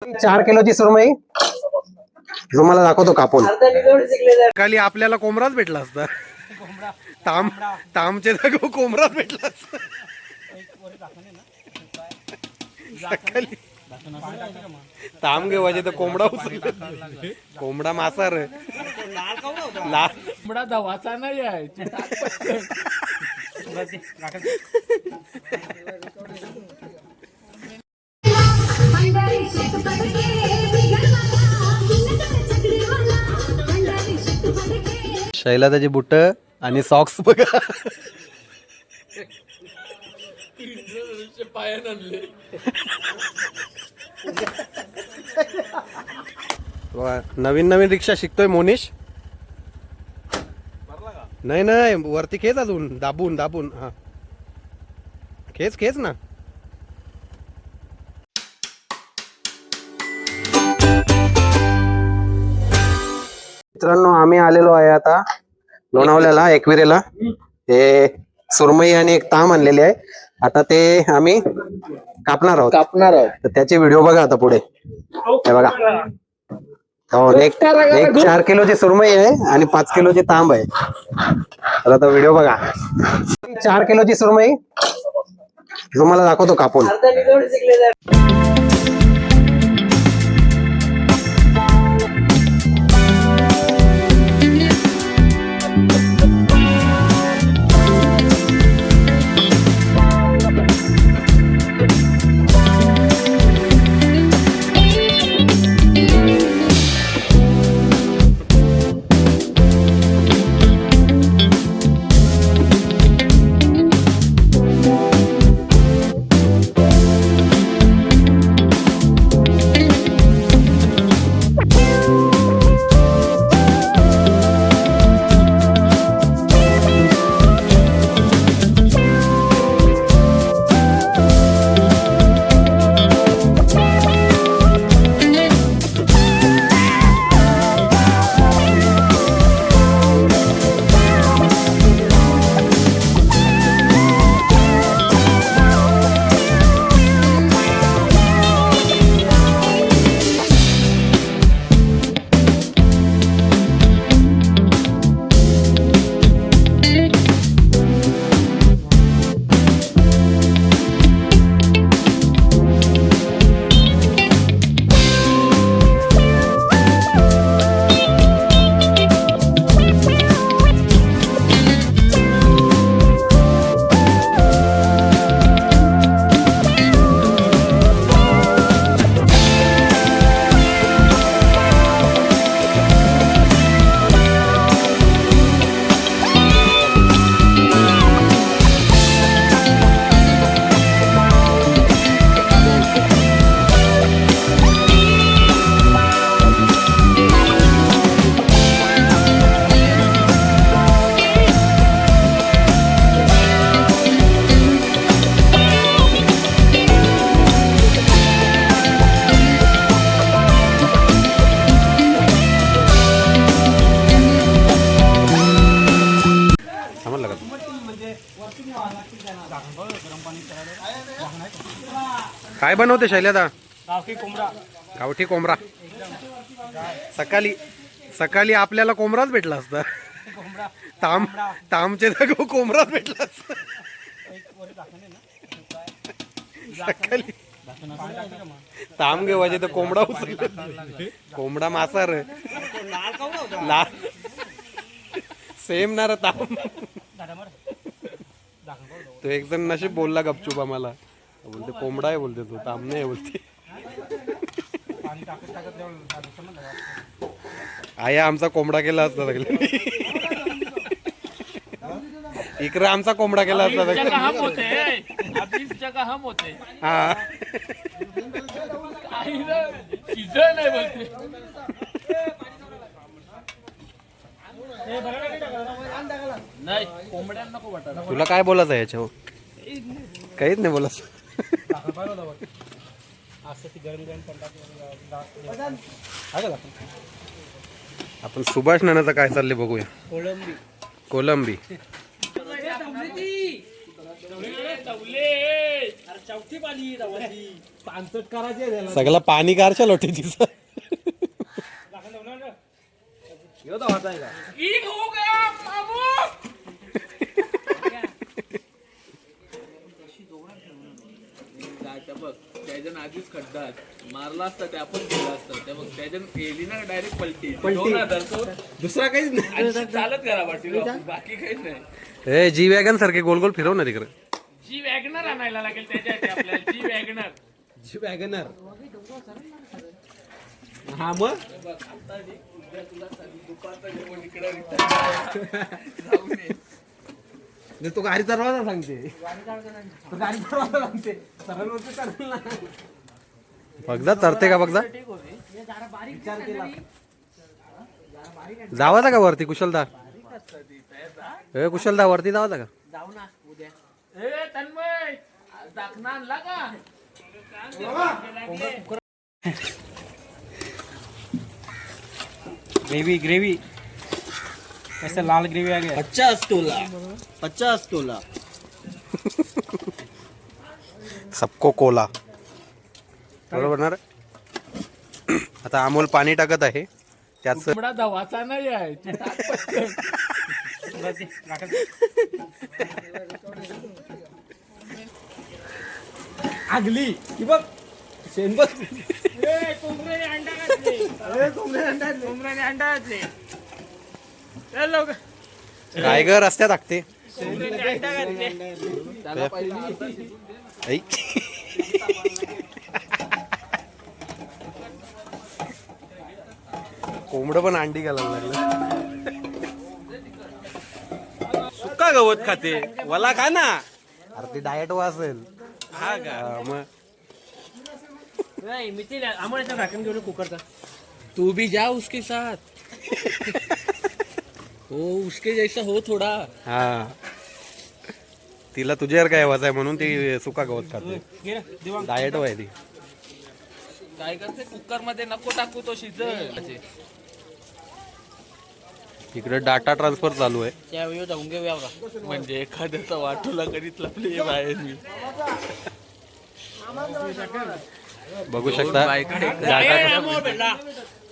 4 किलोची सुरमई तुम्हाला दाखवतो कापून. खाली आपल्याला कोंबराच भेटला असता. तामचे जागो कोंबराच भेटला असता. ताम घेवायचे तर कोंबडा उचलला. कोंबडा मासा रे लाल कोंबडा दवाचा नाही आहे. शैलादाची बुट आणि सॉक्स बघा. पायान आणले. नवीन नवीन रिक्षा शिकतोय मोनिश. नाही नाही वरती खेच अजून दाबून दाबून. हा खेच खेच ना. मित्रांनो आम्ही आलेलो आहे आता लोणावल्याला एकविरेला. हे सुरमई आणि एक ताम आणलेली आहे. आता ते आम्ही कापणार आहोत. तर त्याचे व्हिडिओ बघा आता पुढे. हे बघा हो एक 4 किलोची सुरमई आहे आणि 5 किलोची तांब आहे. तर आता व्हिडिओ बघा. 4 किलोची सुरमई तुम्हाला दाखवतो कापून. काय बनवते शैल्यादा? गावठी कोंबडा. सकाळी आपल्याला कोंबराच भेटला असता. तामचे जागो कोंबराच भेटला असता. सकाळी ताम घेवायचे तर कोंबडा उचलला. कोंबडा मासा रे लाल सेम ना रे ताम. तो एक जण नशीब बोलला गपचूप आम्हाला. बोलते कोंबडा आहे बोलते तो ताम नाही बोलते. आया आमचा कोंबडा केला असता सगळे. इकडे आमचा कोंबडा केला असता सगळे. हा तुला काय बोलायचं आहे याच्यावर? काहीच नाही बोलायचं. आपण सुभाष नानाचं काय चाललंय बघूया. कोलंबी सगळं पाणी कारच्या लोटे तिचं बघ त्याच्या आधीच खड्डा मारला असता ते आपण केला असता त्या बघ त्याच्या गेली ना डायरेक्ट पलटी दुसरा काहीच नाही. चालत करा वाटी बाकी काहीच नाही. ए जी वॅगन सारखे गोल गोल फिरव ना तिकडे. जी वॅगनर आणायला लागेल त्याच्या आपल्याला जी वॅगनर. जी वॅगनर हा मग तो गाडी चालवायला सांगते बघजा चढते का बघजा. जावाचा का वरती कुशलदा. ए कुशलदा वरती जावाचा का. जाऊ ना उद्या. ए तन्मय दाखना आणला का. ग्रेवी ग्रेवी ऐसा लाल ग्रेवी आ गया. 50 तोला. सबको कोला बरोबर ना रे? आता अमोल पाणी टाकत आहे त्याच. कोंबडा धावाचा नाही आहे. आगली की बघ शेण बघ. कोंबड्याने अंडा घातले. कोंबड्याने अंडा घातले. लोक काय ग रस्त्यात टाकते. अंडा घातले. त्याला ऐ. कोंबड पण अंडी घालायला लागलं. सुका गवत खाते वला खा ना. अरे ते डाएट असेल. हा का मग नहीं मिट्टी आमोळ्याचा ढाकण घेऊन कुकरचा. तू भी जा उसके साथ. हो उसके जैसा हो थोडा. हा तिला तुझ्यावर काय वाचाय म्हणून ती सुका गवत खाते. डाएट आहे ती. काय करते कुकर मध्ये नको टाकू तो शिजल. इकडे डाटा ट्रान्सफर चालू आहे. त्यावेळी जाऊन घेऊया बघा. म्हणजे एखाद्याचा वाटोला करीत लपले बाहेर मी. बघू शकता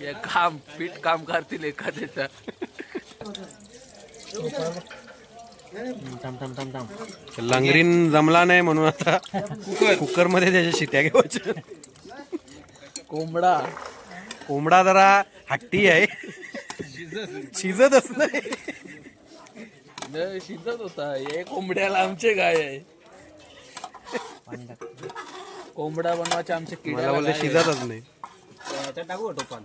हे काम पीठ काम करतील एखाद्याचा. लंगरीन जमला नाही म्हणून आता कुकर मध्ये त्याच्या शिट्या घ्यायच्या. कोंबडा कोंबडा जरा हट्टी आहे. शिजतच नाही. शिजत होता. हे कोंबड्याला आमचे गाय आहे. कोंबडा बनवायचे आमचे मला किड्याला बोलले गाय आहे. शिजतच नाही. टाकू टोपण.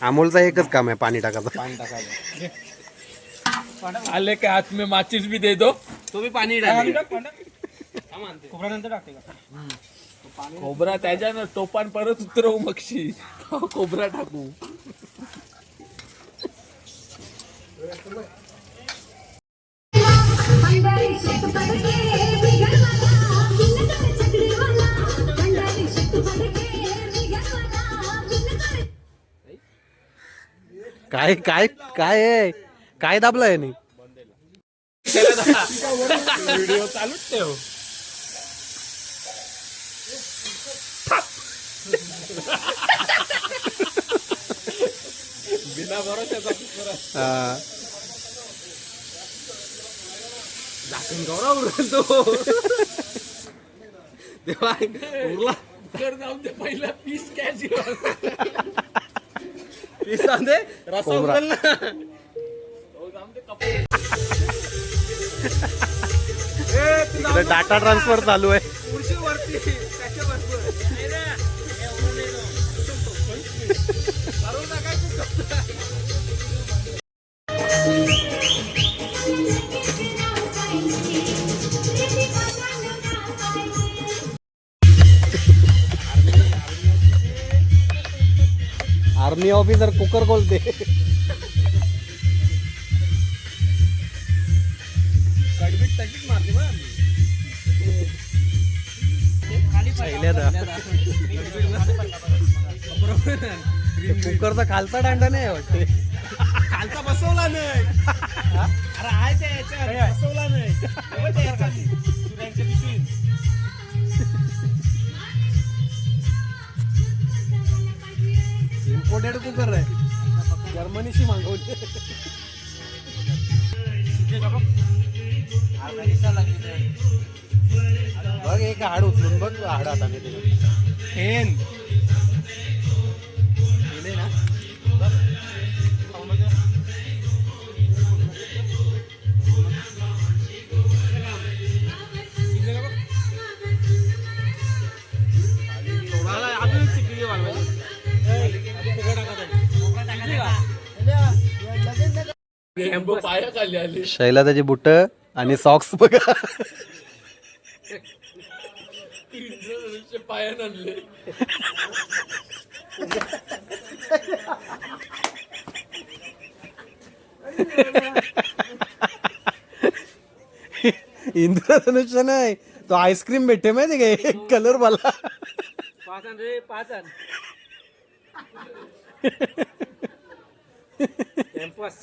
अमोलचा एकच काम आहे पाणी टाकायचं. पाणी टाकायचं. आले के हाथ में माचिस भी दे दो. तो भी पाणी डाल. खोबऱ्यानंतर टाकते का. खोबरा त्याच्यानं टोपान परत उतरवू मगशी. खोबरा टाकू. काय काय काय आहे? काय दाबलंय नाही. व्हिडिओ चालूच ठेव. बिना भरोशाचा. हा. झाकून गौरव उरल तो. देवा उरला. कर जाऊन दे पहिला पीस कॅच. पिसा दे रसा कोबरा. उरल ना. इकडे डाटा ट्रान्सफर चालू आहे. उरशी वरती त्याच्या बरोबर. आर्मी ऑफिसर कुकर खोलते. कडबीट तशीच मारते बा. कुकरचा खालचा दांडा नाही वाटते. खालचा बसवला नाही. अरे आहे ते याच्यात बसवला नाही तेव्हा ते याच्यात सूर्यांच्या पिशवीत. इम्पोर्टेड कुकर आहे, जर्मनीशी मागवली. बघ एक हाड उचलून बघ, हाड हाताने ते हेन केले ना. अजून चिकली वाढवायची. पाया खाली आले. शैलाची बुट आणि सॉक्स बघा. पाया आणले. इंद्रधनुष्य नाही, तो आईस्क्रीम भेटते माहिती का, कलर वाला. 5 आण रे 5 आण. कॅम्पस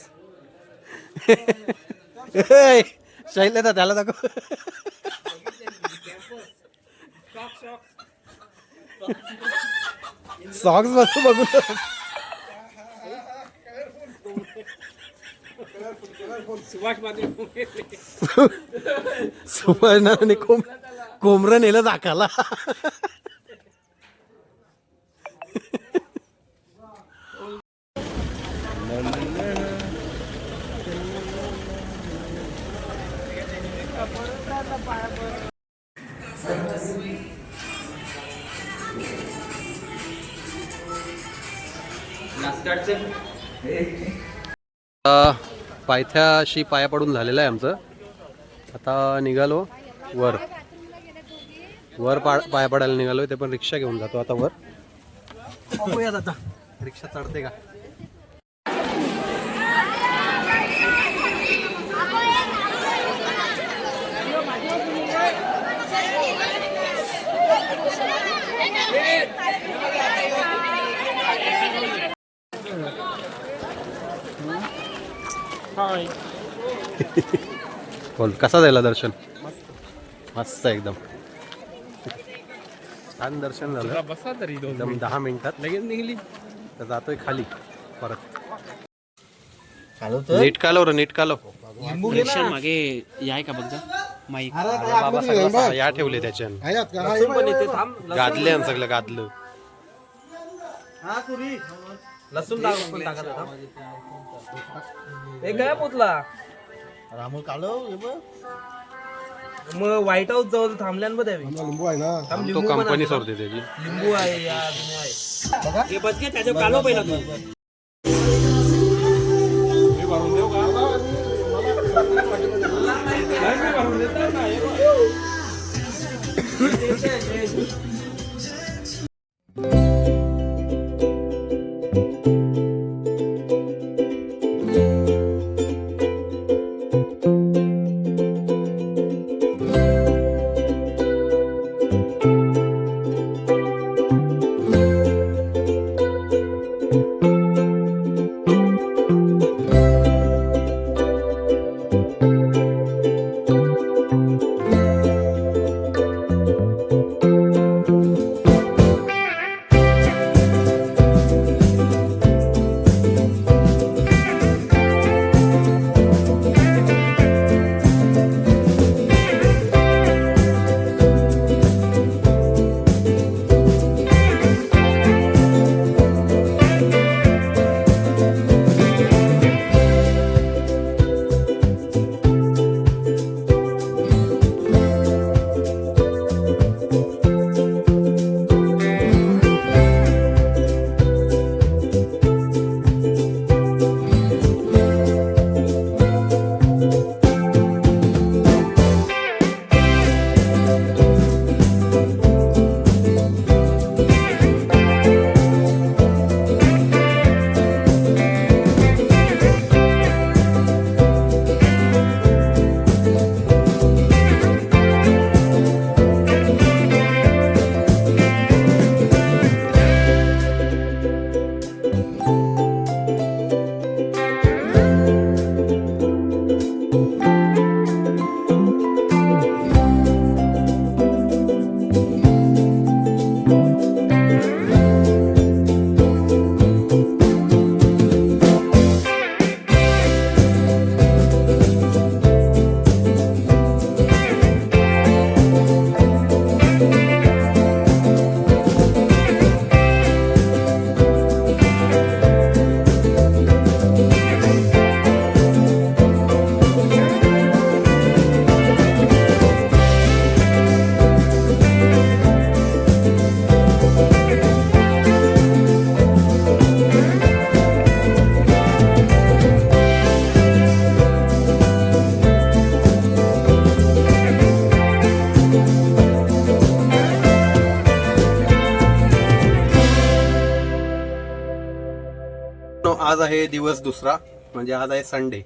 शैल्या त्याला दाखव. सॉक्स बसू बघू. सुभाष मध्ये सुवर्णाने कोंबरं नेलं दाखाला. पायथ्याशी पाया पडून झालेलं आहे आमचं. आता निघालो वर पाया पडायला निघालो. ते पण रिक्षा घेऊन जातो आता वर. बघूयात आता रिक्षा चढते का. बोल कसा झाला दर्शन. मस्त एकदम छान दर्शन झालं. बसा तरी एकदम 10 मिनिटात लगेच निघली. तर जातोय खाली परत. नीट कालव रे, नीट कालव. मागे याय का बघ माईक. बाबा सगळं या ठेवले त्याच्यान. गादले आणि सगळं गादलं. लसूण टाकत हे काय पोचला रामू कालव मग व्हाईट हाऊस जवळ थांबल्यान लिंबू आहे ना. तो कंपनी सोडते त्याची. लिंबू आहे या आहे. हे बस घे त्याच्या कालो पहिला तू. आज आहे दिवस दुसरा, म्हणजे आज आहे संडे.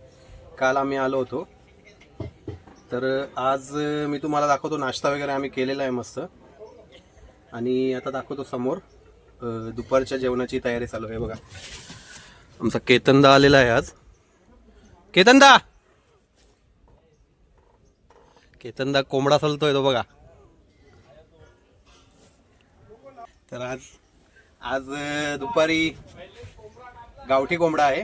काल आम्ही आलो होतो. तर आज मी तुम्हाला दाखवतो नाश्ता वगैरे आम्ही केलेला आहे मस्त. आणि आता दाखवतो समोर दुपारच्या जेवणाची तयारी चालू आहे. बघा आमचा केतनदा आलेला आहे आज. केतनदा कोंबडा चालतोय तो बघा. तर आज दुपारी गावठी कोंबडा आहे.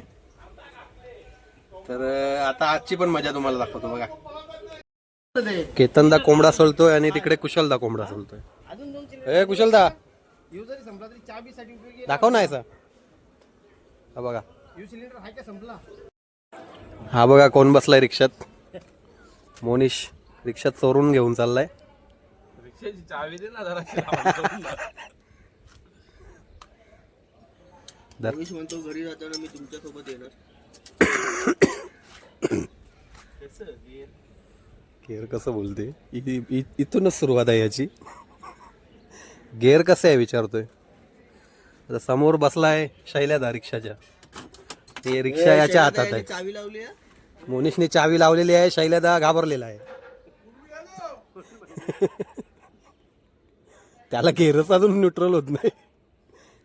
तर आता आजची पण मजा तुम्हाला दाखवतो बघा. केतनदा कोंबडा सोलतोय आणि तिकडे कुशलदा कोंबडा सोलतोय. ए कुशलदा दाखव ना याचा. हा बघा, हा बघा कोण बसलाय रिक्षात. मोनिश रिक्षात चोरून घेऊन चाललाय. रिक्षाची चावी दे ना जरा. म्हणतो घरी जाताना मी तुमच्या सोबत येणार. गेअर कसं बोलते, इथूनच सुरुवात आहे याची. गेअर कसं आहे विचारतोय. आता समोर बसलाय शैल्यादा रिक्षाच्या. ते रिक्षा याच्या हातात आहे. चावी लावली मोनिशने चावी लावलेली आहे. शैल्यादा घाबरलेला आहे. त्याला गेअरच अजून न्यूट्रल होत नाही.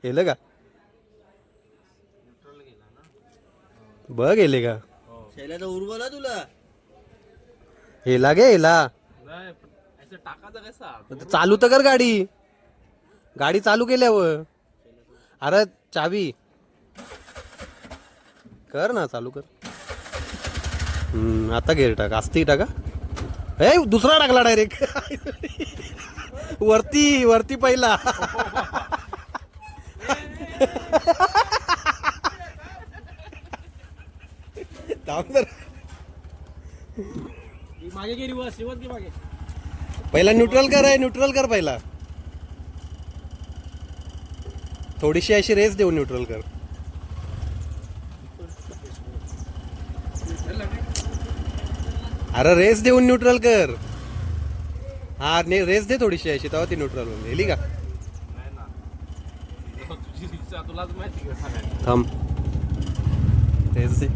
गेलं का बघ, गेले का शैल्याचा उरवला तुला. हेला गे हेला. नाही असं टाकायचं कसा. चालू तर कर गाडी चालू केल्यावर. अरे चावी कर ना, चालू कर. आता गेअर टाक. आस्ती टाका. ए दुसरा टाकला डायरेक्ट. वरती पहिला. मागे गेली वर शिवत की मागे. पहिला न्यूट्रल कर पहिला. थोडीशी अशी रेस देऊ, न्यूट्रल कर. अरे रेस देऊन न्यूट्रल कर. हा रेस दे थोडीशी अशी, तेव्हा ती न्यूट्रल होऊन गेली का. नाही ना, तुझी रिक्षा तुलाच माहिती का. थांब, रेस दे.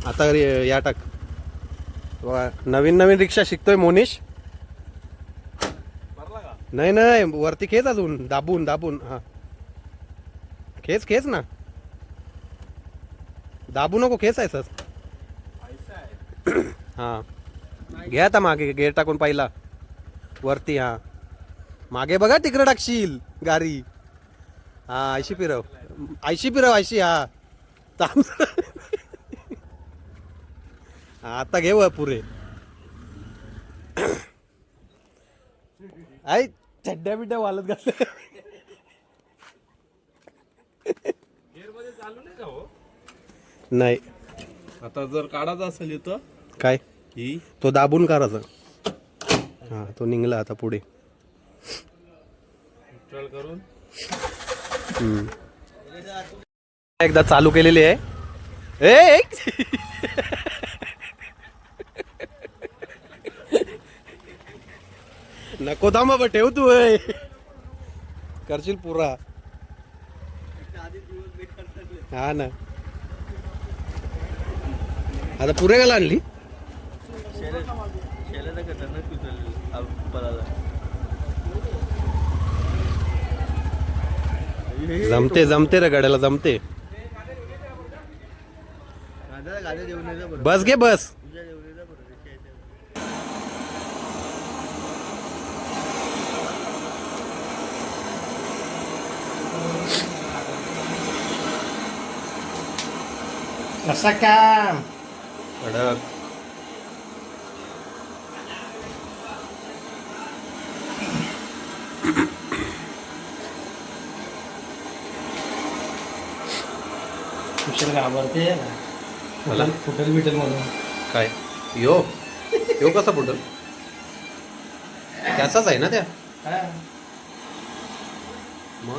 आता या टाक. नवीन रिक्षा शिकतोय मोनिश. भरला का. नाही वरती खेच अजून दाबून. हा खेच ना, दाबू नको, खेचायचं. हा घ्या आता मागे गेअर टाकून पहिला वरती. हा मागे बघा, तिकडे टाकशील गाडी. हा ऐशी फिरव. हा थांब. आता घेऊ पुरे. आई चड्ड्या बिड्ड्या वालत घातल्या. गेअर मध्ये चालू नाही का हो. नाही, आता जर काढायचा असेल इथं काय ही तो दाबून करायचा. हा तो निघला आता पुढे. न्यूट्रल करून एकदा चालू केलेली आहे. ए नको थांबा बा, ठेव तू. करशील पुरा. हा ना, आता पुरे गेला आणली. जमते रे गाड्याला जमते. बस घे बस. कसा काम कडक. कुशल घाबरते. मला फुटेल बिटेल म्हणून. काय यो कसा फुटल. त्याचाच आहे ना त्या. मग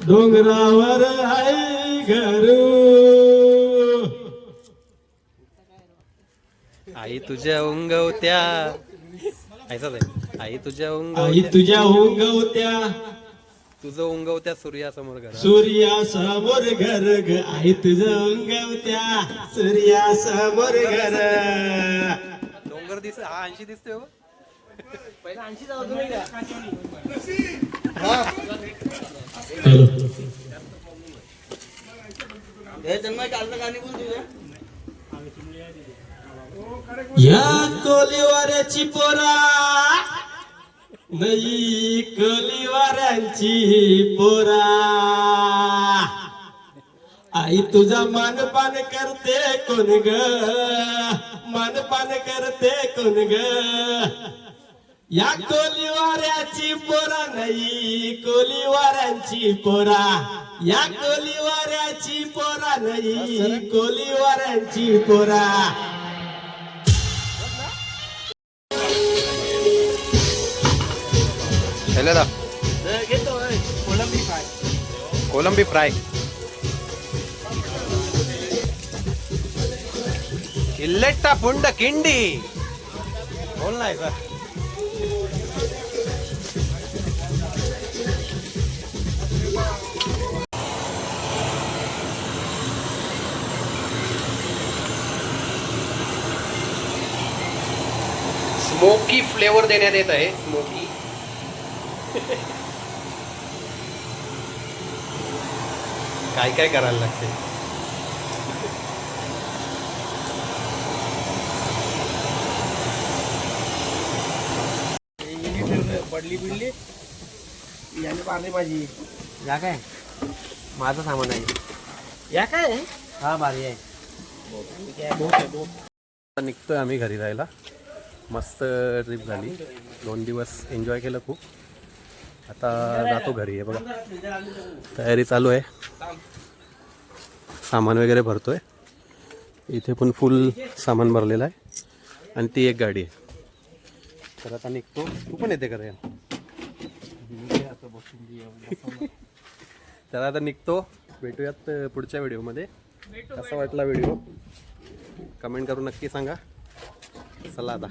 डोंगरावर आहे घर आई तुझ्या उंगवत्या ऐसाच आहे. आई तुझ्या आई उंगवत्या तुझ्या उंगवत्या तुझं उंगवत्या सूर्यासमोर घर सूर्यासमोर घर ग आई तुझं उंगवत्या सूर्यासमोर घर डोंगर दिस हा 80 दिसतोय हो. या कोलीवाऱ्याची पोरा नई कोलीवाऱ्यांची पोरा आई तुझा मानपान करते कोण ग मानपान करते कोण ग या कोलीवाऱ्याची पोरा नई कोलीवाऱ्यांची पोरा या कोलीवाऱ्याची पोरा नई कोलीवाऱ्यांची पोरा दा कोलंबी फ्राय इल्लेट्टा पुंड किंडी बोल नाही सर. स्मोकी फ्लेवर देण्यात येत आहे. स्मोकी काय काय करायला लागते. पडली बिडली याने पारली माझी. या काय माझं सामान आहे. या काय हा भारी आहे. निघतोय आम्ही घरी जायला. मस्त ट्रिप झाली. 2 दिवस एन्जॉय केलं खूप. आता जातो घरी. आहे बघा तयारी चालू आहे. सामान वगैरे भरतोय. इथे पण फुल सामान भरलेलं आहे आणि ती एक गाडी आहे. तर आता निघतो. तू पण येते का रे? तर आता निघतो. भेटूयात पुढच्या व्हिडिओमध्ये. कसा वाटला व्हिडिओ कमेंट करून नक्की सांगा. चला आता